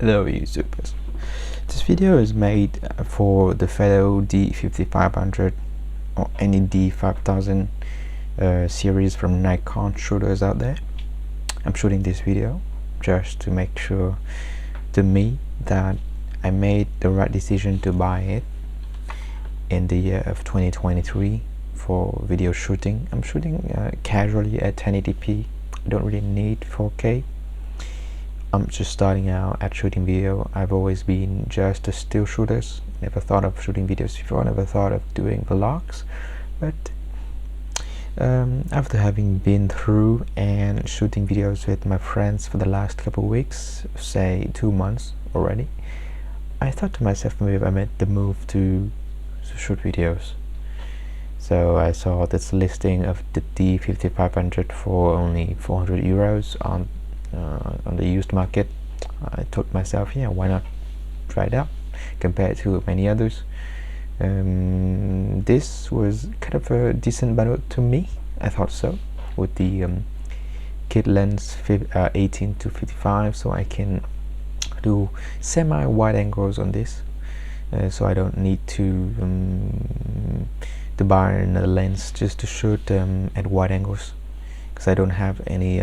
Hello YouTubers. This video is made for the fellow D5500 or any D5000 series from Nikon shooters out there. I'm shooting this video just to make sure to me that I made the right decision to buy it in the year of 2023 for video shooting. I'm shooting casually at 1080p. I don't really need 4K. I'm just starting out at shooting video. I've always been just a still shooters. Never thought of shooting videos before. Never thought of doing vlogs. But after having been through and shooting videos with my friends for the last couple of weeks, say 2 months already, I thought to myself, maybe I made the move to shoot videos. So I saw this listing of the D5500 for only 400 euros on the used market. I told myself, yeah, why not try it out compared to many others. This was kind of a decent bundle to me. I thought so, with the kit lens 18 to 55, so I can do semi-wide angles on this, so I don't need to buy another lens just to shoot at wide angles, because I don't have any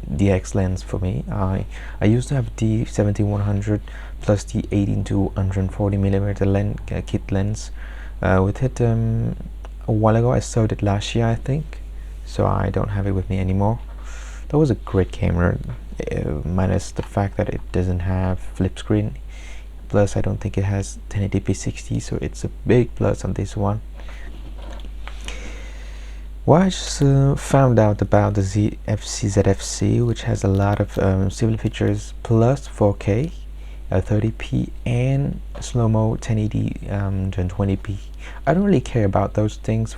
DX lens for me. I used to have D5500 plus the 18 to 140 millimeter kit lens with it a while ago. I sold it last year, I think, so I don't have it with me anymore. That was a great camera, minus the fact that it doesn't have flip screen. Plus, I don't think it has 1080p 60, so it's a big plus on this one. Well, I just found out about the ZFC, which has a lot of similar features, plus 4K, 30p, and slow-mo 1080 and 20p. I don't really care about those things,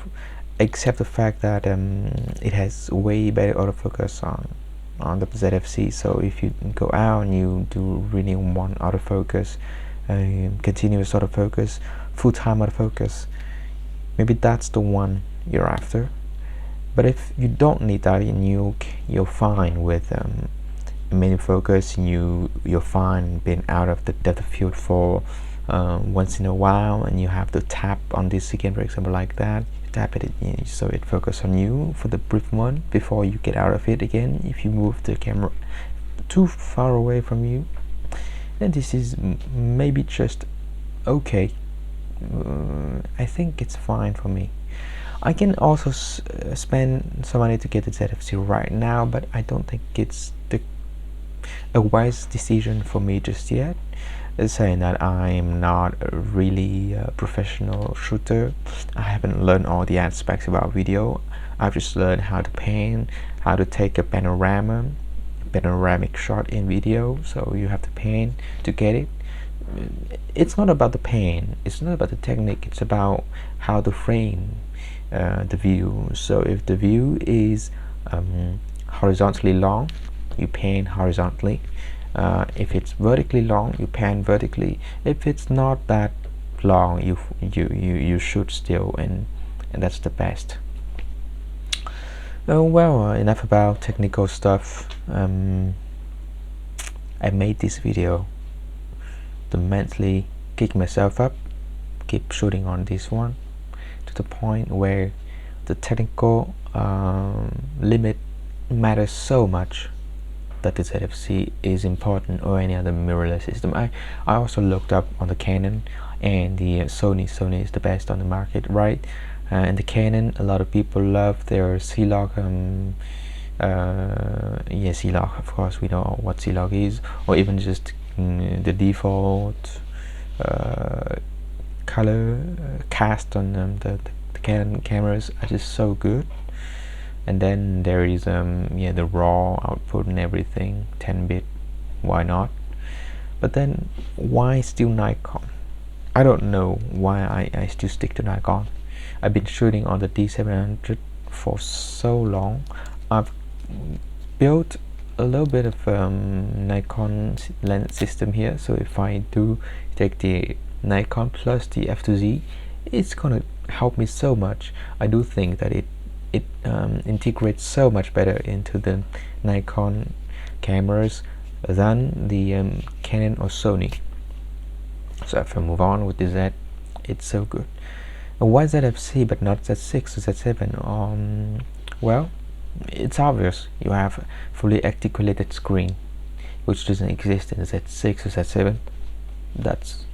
except the fact that it has way better autofocus on the ZFC. So if you go out and you do really want autofocus, continuous autofocus, full-time autofocus, maybe that's the one you're after. But if you don't need that, and you're fine with main focus, and you're fine being out of the depth of field for once in a while, and you have to tap on this again, for example, like that, you tap it so it focuses on you for the brief one before you get out of it again. If you move the camera too far away from you, then this is maybe just okay. I think it's fine for me. I can also spend some money to get the ZFC right now, but I don't think it's a wise decision for me just yet. Saying that I'm not a really professional shooter. I haven't learned all the aspects about video. I've just learned how to pan, how to take a panoramic shot in video. So you have to pan to get it. It's not about the pan, it's not about the technique, it's about how to frame the view. So if the view is horizontally long, you pan horizontally. If it's vertically long, you pan vertically. If it's not that long, you shoot still, and that's the best. Well, enough about technical stuff. I made this video to mentally kick myself up, keep shooting on this one, to the point where the technical limit matters so much that the ZFC is important, or any other mirrorless system. I also looked up on the Canon and the Sony. Sony is the best on the market, right? And the Canon, a lot of people love their C-Log. Yeah, C-Log, of course, we know what C-Log is, or even just the default color cast on the Canon cameras are just so good. And then there is yeah, the raw output and everything, 10-bit, why not? But then why still Nikon? I don't know why I still stick to Nikon. I've been shooting on the D700 for so long. I've built a little bit of Nikon lens system here, so if I do take the Nikon plus the f2Z, it's gonna help me so much. I do think that it integrates so much better into the Nikon cameras than the Canon or Sony. So if I move on with the Z, it's so good. Why ZFC but not Z6 or Z7? Well, it's obvious. You have fully articulated screen, which doesn't exist in Z6 or Z7. That's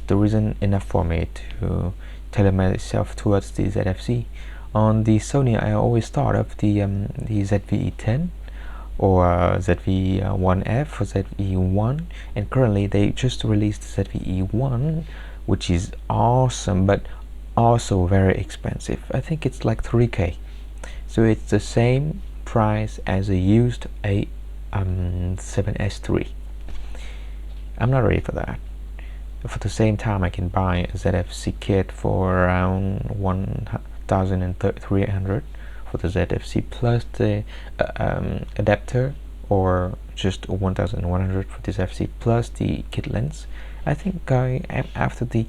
the reason enough for me to tailor myself towards the ZFC. On the Sony, I always thought of the ZV-E10 or ZV-1F or ZV-E1, and currently they just released ZV-E1, which is awesome, but also very expensive. I think it's like 3K, so it's the same price as a used A7S3. I'm not ready for that. For the same time, I can buy a ZFC kit for around 1,300 for the ZFC plus the adapter, or just 1,100 for this ZFC plus the kit lens. I think I am after the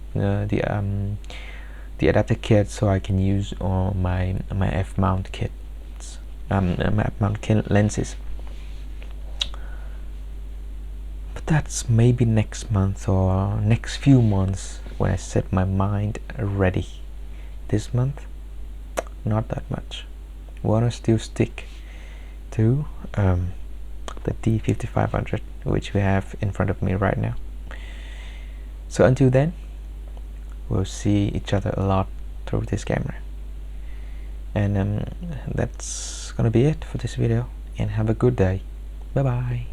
adapter kit, so I can use my f-mount kits, my f-mount lenses. But that's maybe next month or next few months when I set my mind ready. This month, not that much. Wanna still stick to the D5500, which we have in front of me right now. So until then, we'll see each other a lot through this camera. And that's gonna be it for this video, and have a good day. Bye bye.